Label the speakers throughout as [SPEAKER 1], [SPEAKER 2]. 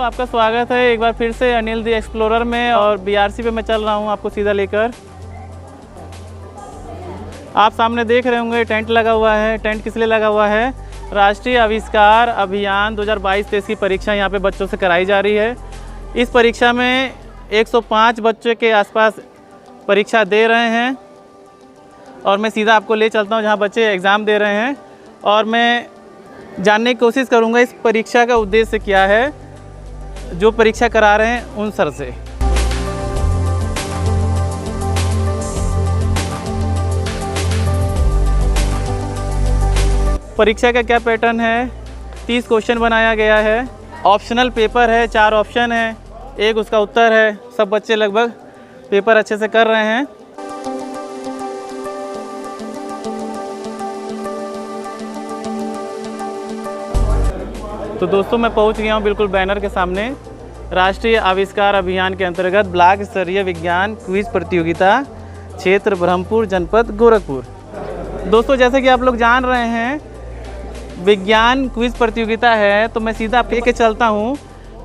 [SPEAKER 1] आपका स्वागत है एक बार फिर से अनिल दी एक्सप्लोरर में। और बीआरसी पे मैं चल रहा हूँ आपको सीधा लेकर। आप सामने देख रहे होंगे टेंट लगा हुआ है। टेंट किस लिए लगा हुआ है? राष्ट्रीय आविष्कार अभियान 2022-23 की परीक्षा यहाँ पे बच्चों से कराई जा रही है। इस परीक्षा में 105 बच्चों के आसपास परीक्षा दे रहे हैं और मैं सीधा आपको ले चलता हूँ जहाँ बच्चे एग्ज़ाम दे रहे हैं और मैं जानने की कोशिश करूँगा इस परीक्षा का उद्देश्य क्या है, जो परीक्षा करा रहे हैं उन सर से। परीक्षा का क्या पैटर्न है? 30 क्वेश्चन बनाया गया है। ऑप्शनल पेपर है, 4 ऑप्शन है, एक उसका उत्तर है। सब बच्चे लगभग पेपर अच्छे से कर रहे हैं। तो दोस्तों मैं पहुंच गया हूं बिल्कुल बैनर के सामने। राष्ट्रीय आविष्कार अभियान के अंतर्गत ब्लॉक स्तरीय विज्ञान क्विज प्रतियोगिता क्षेत्र ब्रह्मपुर जनपद गोरखपुर। दोस्तों जैसे कि आप लोग जान रहे हैं विज्ञान क्विज प्रतियोगिता है, तो मैं सीधा आप लेके चलता हूं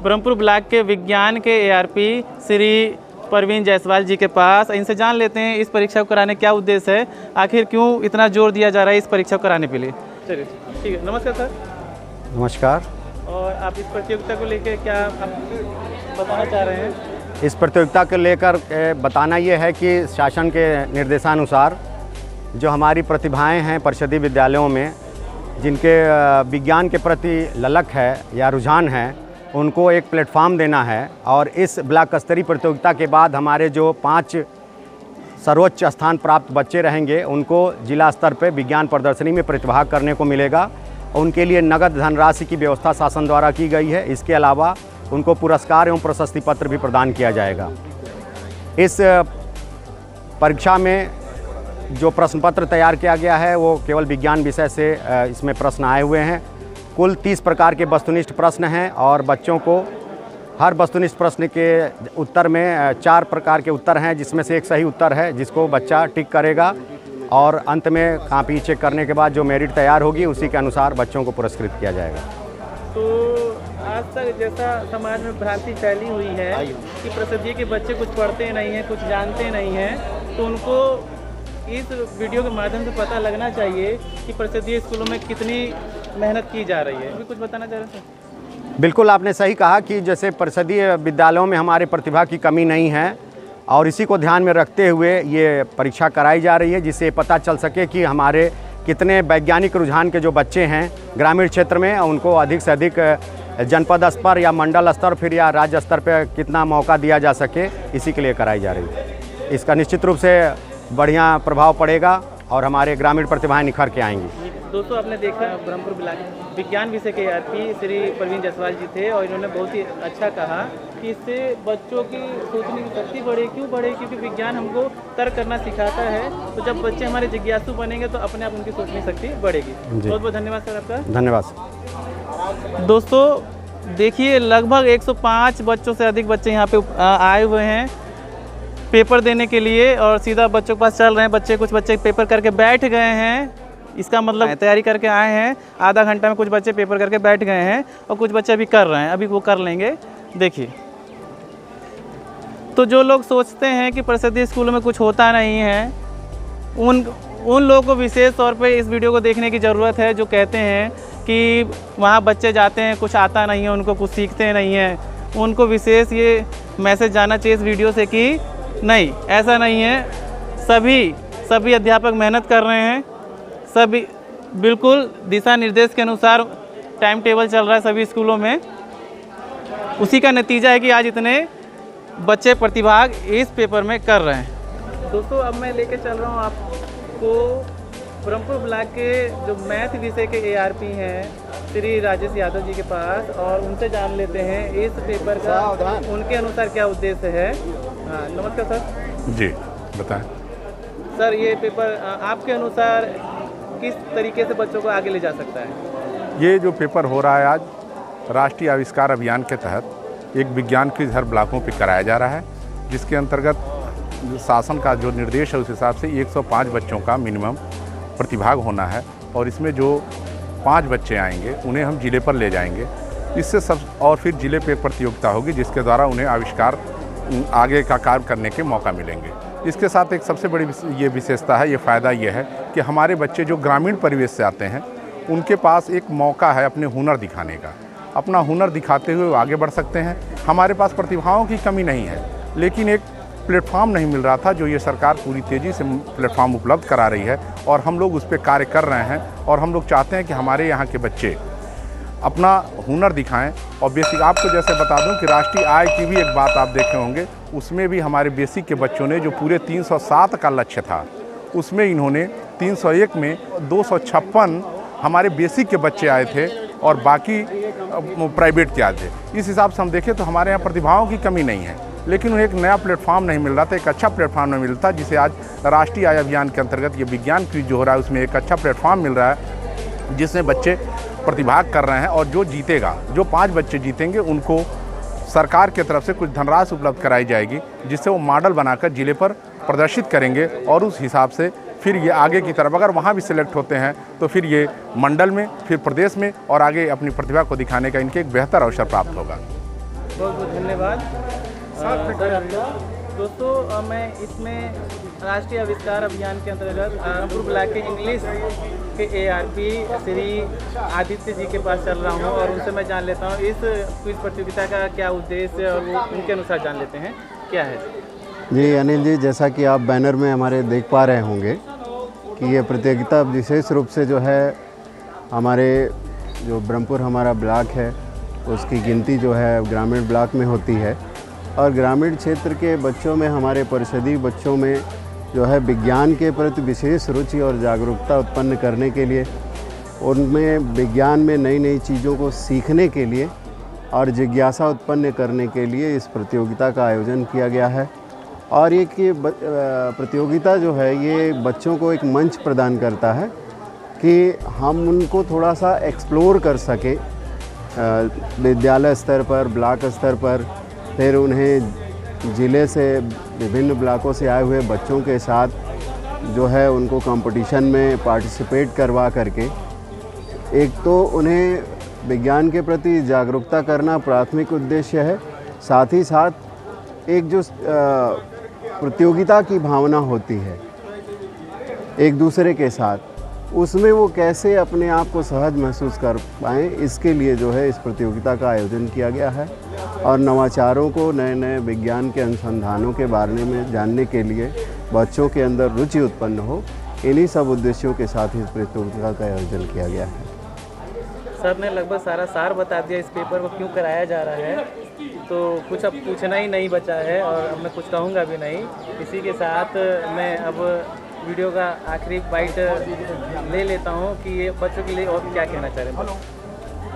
[SPEAKER 1] ब्रह्मपुर ब्लॉक के विज्ञान के एआरपी श्री परवीन जायसवाल जी के पास। इनसे जान लेते हैं इस परीक्षा को कराने क्या उद्देश्य है, आखिर क्यों इतना जोर दिया जा रहा है इस परीक्षा को कराने के लिए। चलिए ठीक है। नमस्कार सर।
[SPEAKER 2] नमस्कार।
[SPEAKER 1] और आप इस प्रतियोगिता को लेकर क्या आप बताना चाह रहे हैं?
[SPEAKER 2] इस प्रतियोगिता को लेकर बताना ये है कि शासन के निर्देशानुसार जो हमारी प्रतिभाएं हैं परिषदीय विद्यालयों में, जिनके विज्ञान के प्रति ललक है या रुझान है, उनको एक प्लेटफॉर्म देना है। और इस ब्लॉक स्तरीय प्रतियोगिता के बाद हमारे जो 5 सर्वोच्च स्थान प्राप्त बच्चे रहेंगे उनको जिला स्तर पर विज्ञान प्रदर्शनी में प्रतिभाग करने को मिलेगा। उनके लिए नगद धनराशि की व्यवस्था शासन द्वारा की गई है। इसके अलावा उनको पुरस्कार एवं प्रशस्ति पत्र भी प्रदान किया जाएगा। इस परीक्षा में जो प्रश्न पत्र तैयार किया गया है वो केवल विज्ञान विषय से इसमें प्रश्न आए हुए हैं। कुल 30 प्रकार के वस्तुनिष्ठ प्रश्न हैं और बच्चों को हर वस्तुनिष्ठ प्रश्न के उत्तर में 4 प्रकार के उत्तर हैं, जिसमें से एक सही उत्तर है जिसको बच्चा टिक करेगा और अंत में कॉपी चेक करने के बाद जो मेरिट तैयार होगी उसी के अनुसार बच्चों को पुरस्कृत किया जाएगा।
[SPEAKER 1] तो आज तक जैसा समाज में भ्रांति फैली हुई है कि प्रसिद्धि के बच्चे कुछ पढ़ते नहीं हैं, कुछ जानते नहीं हैं, तो उनको इस वीडियो के माध्यम से पता लगना चाहिए कि प्रसिद्धि स्कूलों में कितनी मेहनत की जा रही है। कुछ बताना चाह रहे हैं?
[SPEAKER 2] बिल्कुल आपने सही कहा कि जैसे परिषदीय विद्यालयों में हमारे प्रतिभा की कमी नहीं है और इसी को ध्यान में रखते हुए ये परीक्षा कराई जा रही है, जिससे पता चल सके कि हमारे कितने वैज्ञानिक रुझान के जो बच्चे हैं ग्रामीण क्षेत्र में उनको अधिक से अधिक जनपद स्तर या मंडल स्तर फिर या राज्य स्तर पर कितना मौका दिया जा सके, इसी के लिए कराई जा रही है। इसका निश्चित रूप से बढ़िया प्रभाव पड़ेगा और हमारे ग्रामीण प्रतिभाएं निखर के आएंगी।
[SPEAKER 1] दोस्तों आपने देखा ब्रह्मपुर ब्लॉक विज्ञान विषय के एआरपी श्री परवीन जायसवाल जी थे और इन्होंने बहुत ही अच्छा कहा कि इससे बच्चों की सोचने की शक्ति बढ़े। क्यों बढ़े? क्योंकि विज्ञान हमको तर्क करना सिखाता है। तो जब बच्चे हमारे जिज्ञासु बनेंगे तो अपने आप उनकी सोचने की शक्ति बढ़ेगी। बहुत बहुत धन्यवाद सर आपका।
[SPEAKER 2] धन्यवाद।
[SPEAKER 1] दोस्तों देखिए लगभग 105 बच्चों से अधिक बच्चे यहाँ पे आए हुए हैं पेपर देने के लिए और सीधा बच्चों के पास चल रहे हैं। बच्चे कुछ बच्चे पेपर करके बैठ गए हैं, इसका मतलब तैयारी करके आए हैं। आधा घंटा में कुछ बच्चे पेपर करके बैठ गए हैं और कुछ बच्चे अभी कर रहे हैं, अभी वो कर लेंगे। देखिए तो जो लोग सोचते हैं कि परिषदीय स्कूलों में कुछ होता नहीं है, उन लोगों को विशेष तौर पे इस वीडियो को देखने की ज़रूरत है, जो कहते हैं कि वहाँ बच्चे जाते हैं कुछ आता नहीं है, उनको कुछ सीखते नहीं हैं। उनको विशेष ये मैसेज जाना चाहिए इस वीडियो से कि नहीं, ऐसा नहीं है। सभी अध्यापक मेहनत कर रहे हैं, सभी बिल्कुल दिशा निर्देश के अनुसार टाइम टेबल चल रहा है सभी स्कूलों में। उसी का नतीजा है कि आज इतने बच्चे प्रतिभाग इस पेपर में कर रहे हैं। दोस्तों अब मैं लेके चल रहा हूँ आपको ब्रह्मपुर ब्लॉक के जो मैथ विषय के एआरपी हैं श्री राजेश यादव जी के पास और उनसे जान लेते हैं इस पेपर का उनके अनुसार क्या उद्देश्य है। हाँ नमस्कार सर।
[SPEAKER 3] जी बताएं
[SPEAKER 1] सर। ये पेपर आपके अनुसार किस तरीके से बच्चों को आगे ले जा सकता है?
[SPEAKER 3] ये जो पेपर हो रहा है आज राष्ट्रीय आविष्कार अभियान के तहत एक विज्ञान क्विज हर ब्लॉकों पे कराया जा रहा है, जिसके अंतर्गत शासन का जो निर्देश है उस हिसाब से 105 बच्चों का मिनिमम प्रतिभाग होना है। और इसमें जो 5 बच्चे आएंगे उन्हें हम जिले पर ले जाएंगे इससे सब और फिर जिले पे प्रतियोगिता होगी जिसके द्वारा उन्हें आविष्कार आगे का कार्य करने के मौका मिलेंगे। इसके साथ एक सबसे बड़ी ये विशेषता है, ये फ़ायदा ये है कि हमारे बच्चे जो ग्रामीण परिवेश से आते हैं उनके पास एक मौका है अपने हुनर दिखाने का। अपना हुनर दिखाते हुए वो आगे बढ़ सकते हैं। हमारे पास प्रतिभाओं की कमी नहीं है, लेकिन एक प्लेटफॉर्म नहीं मिल रहा था, जो ये सरकार पूरी तेज़ी से प्लेटफॉर्म उपलब्ध करा रही है और हम लोग उस पर कार्य कर रहे हैं। और हम लोग चाहते हैं कि हमारे यहाँ के बच्चे अपना हुनर दिखाएं। और बेसिक आपको जैसे बता दूं कि राष्ट्रीय आय की भी एक बात आप देखे होंगे, उसमें भी हमारे बेसिक के बच्चों ने जो पूरे 307 का लक्ष्य था उसमें इन्होंने 301 में 256 हमारे बेसिक के बच्चे आए थे और बाकी प्राइवेट के आए थे। इस हिसाब से हम देखें तो हमारे यहाँ प्रतिभाओं की कमी नहीं है, लेकिन उन्हें एक नया प्लेटफॉर्म नहीं मिल रहा था, एक अच्छा प्लेटफॉर्म नहीं मिलता, जिसे आज राष्ट्रीय आय अभियान के अंतर्गत ये विज्ञान क्विज जो हो रहा है उसमें एक अच्छा प्लेटफॉर्म मिल रहा है जिसमें बच्चे प्रतिभाग कर रहे हैं। और जो जीतेगा, जो 5 बच्चे जीतेंगे उनको सरकार की तरफ से कुछ धनराशि उपलब्ध कराई जाएगी, जिससे वो मॉडल बनाकर जिले पर प्रदर्शित करेंगे और उस हिसाब से फिर ये आगे की तरफ अगर वहाँ भी सिलेक्ट होते हैं तो फिर ये मंडल में, फिर प्रदेश में और आगे अपनी प्रतिभा को दिखाने का इनके एक बेहतर अवसर प्राप्त होगा।
[SPEAKER 1] बहुत बहुत धन्यवाद दोस्तों। मैं इसमें राष्ट्रीय आविष्कार अभियान के अंतर्गत रामपुर ब्लॉक के इंग्लिश के ARP श्री आदित्य जी के पास चल रहा हूं और उनसे मैं जान लेता हूं इस क्विज प्रतियोगिता का क्या उद्देश्य है और वो उनके अनुसार जान लेते हैं क्या है।
[SPEAKER 4] जी अनिल जी, जैसा कि आप बैनर में हमारे देख पा रहे होंगे कि ये प्रतियोगिता विशेष रूप से जो है हमारे जो ब्रह्मपुर हमारा ब्लॉक है उसकी गिनती जो है ग्रामीण ब्लॉक में होती है और ग्रामीण क्षेत्र के बच्चों में, हमारे परिषदीय बच्चों में जो है विज्ञान के प्रति विशेष रुचि और जागरूकता उत्पन्न करने के लिए, उनमें विज्ञान में नई नई चीज़ों को सीखने के लिए और जिज्ञासा उत्पन्न करने के लिए इस प्रतियोगिता का आयोजन किया गया है। और ये कि प्रतियोगिता जो है ये बच्चों को एक मंच प्रदान करता है कि हम उनको थोड़ा सा एक्सप्लोर कर सकें विद्यालय स्तर पर, ब्लॉक स्तर पर, फिर उन्हें ज़िले से विभिन्न ब्लॉकों से आए हुए बच्चों के साथ जो है उनको कंपटीशन में पार्टिसिपेट करवा करके एक तो उन्हें विज्ञान के प्रति जागरूकता करना प्राथमिक उद्देश्य है, साथ ही साथ एक जो प्रतियोगिता की भावना होती है एक दूसरे के साथ, उसमें वो कैसे अपने आप को सहज महसूस कर पाएँ, इसके लिए जो है इस प्रतियोगिता का आयोजन किया गया है। और नवाचारों को, नए नए विज्ञान के अनुसंधानों के बारे में जानने के लिए बच्चों के अंदर रुचि उत्पन्न हो, इन्हीं सब उद्देश्यों के साथ इस प्रतियोगिता का आयोजन किया गया है।
[SPEAKER 1] सर ने लगभग सारा सार बता दिया इस पेपर को क्यों कराया जा रहा है, तो कुछ अब पूछना ही नहीं बचा है और अब मैं कुछ कहूँगा भी नहीं। इसी के साथ मैं अब वीडियो का आखिरी बाइट ले लेता हूँ कि ये बच्चों के लिए और क्या कहना चाह रहे हैं।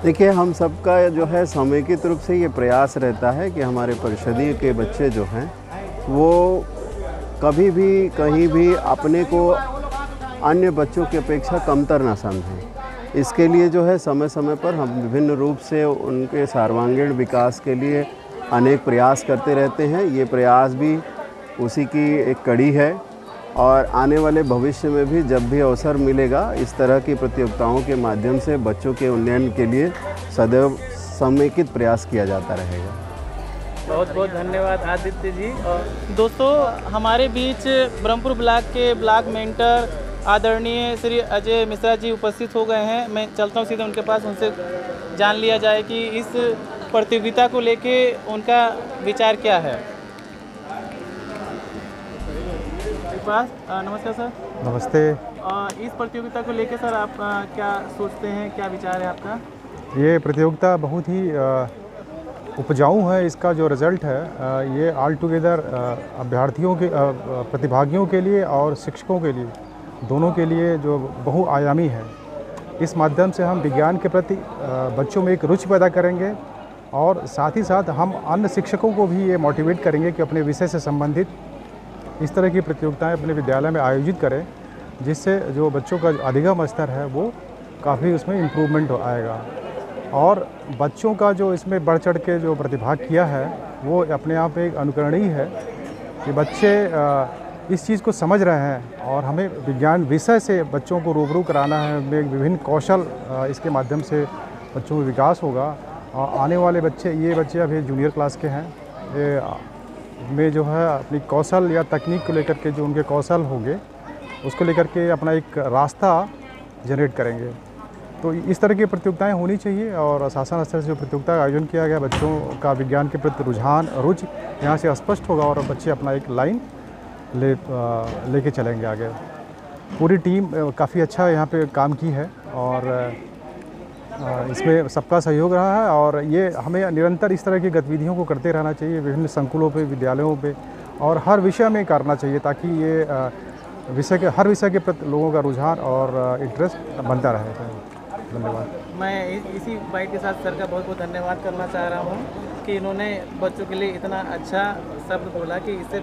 [SPEAKER 4] देखिए, हम सबका जो है समेकित रूप से ये प्रयास रहता है कि हमारे परिषदीय के बच्चे जो हैं वो कभी भी कहीं भी अपने को अन्य बच्चों की अपेक्षा कमतर ना समझें। इसके लिए जो है समय समय पर हम विभिन्न रूप से उनके सर्वांगीण विकास के लिए अनेक प्रयास करते रहते हैं। ये प्रयास भी उसी की एक कड़ी है और आने वाले भविष्य में भी जब भी अवसर मिलेगा इस तरह की प्रतियोगिताओं के माध्यम से बच्चों के उन्नयन के लिए सदैव समेकित प्रयास किया जाता रहेगा।
[SPEAKER 1] बहुत बहुत धन्यवाद आदित्य जी। और दोस्तों, हमारे बीच ब्रह्मपुर ब्लॉक के ब्लॉक मेंटर आदरणीय श्री अजय मिश्रा जी उपस्थित हो गए हैं। मैं चलता हूँ सीधे उनके पास, उनसे जान लिया जाए कि इस प्रतियोगिता को लेके उनका विचार क्या है। नमस्कार सर।
[SPEAKER 5] नमस्ते।
[SPEAKER 1] इस प्रतियोगिता को लेके सर आप क्या सोचते हैं, क्या विचार है आपका?
[SPEAKER 5] ये प्रतियोगिता बहुत ही उपजाऊ है। इसका जो रिज़ल्ट है ये ऑल टुगेदर अभ्यर्थियों के, प्रतिभागियों के लिए और शिक्षकों के लिए, दोनों के लिए जो बहुआयामी है। इस माध्यम से हम विज्ञान के प्रति बच्चों में एक रुचि पैदा करेंगे और साथ ही साथ हम अन्य शिक्षकों को भी ये मोटिवेट करेंगे कि अपने विषय से संबंधित इस तरह की प्रतियोगिताएं अपने विद्यालय में आयोजित करें, जिससे जो बच्चों का अधिगम स्तर है वो काफ़ी उसमें इम्प्रूवमेंट आएगा। और बच्चों का जो इसमें बढ़ चढ़ के जो प्रतिभाग किया है वो अपने आप एक अनुकरणीय है कि बच्चे इस चीज़ को समझ रहे हैं और हमें विज्ञान विषय से बच्चों को रूबरू कराना है। हमें विभिन्न कौशल इसके माध्यम से बच्चों में विकास होगा और आने वाले बच्चे, ये बच्चे अभी जूनियर क्लास के हैं, ये में जो है अपनी कौशल या तकनीक को लेकर के जो उनके कौशल होंगे उसको लेकर के अपना एक रास्ता जनरेट करेंगे। तो इस तरह की प्रतियोगिताएं होनी चाहिए और शासन स्तर से जो प्रतियोगिता का आयोजन किया गया, बच्चों का विज्ञान के प्रति रुझान, रुचि यहाँ से स्पष्ट होगा और बच्चे अपना एक लाइन लेके चलेंगे आगे। पूरी टीम काफ़ी अच्छा यहाँ पे काम की है और इसमें सबका सहयोग रहा है और ये हमें निरंतर इस तरह की गतिविधियों को करते रहना चाहिए, विभिन्न संकुलों पे, विद्यालयों पे और हर विषय में करना चाहिए, ताकि ये हर विषय के प्रति लोगों का रुझान और इंटरेस्ट बनता रहे। धन्यवाद।
[SPEAKER 1] मैं इसी बाइट के साथ सर का बहुत बहुत धन्यवाद करना चाह रहा हूँ कि इन्होंने बच्चों के लिए इतना अच्छा शब्द बोला कि इससे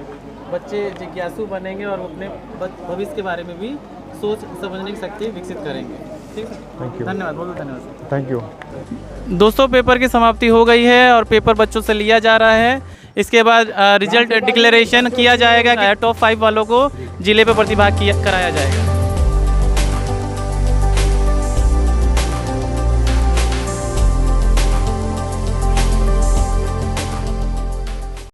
[SPEAKER 1] बच्चे जिज्ञासु बनेंगे और अपने भविष्य के बारे में भी सोच समझने की शक्ति विकसित करेंगे। ठीक है,
[SPEAKER 5] थैंक यू।
[SPEAKER 1] धन्यवाद, बहुत बहुत धन्यवाद।
[SPEAKER 5] Thank you.
[SPEAKER 1] दोस्तों, पेपर की समाप्ति हो गई है और पेपर बच्चों से लिया जा रहा है। इसके बाद रिजल्ट डिक्लेरेशन किया जाएगा। टॉप 5 वालों को जिले पे प्रतिभाग कराया जाएगा।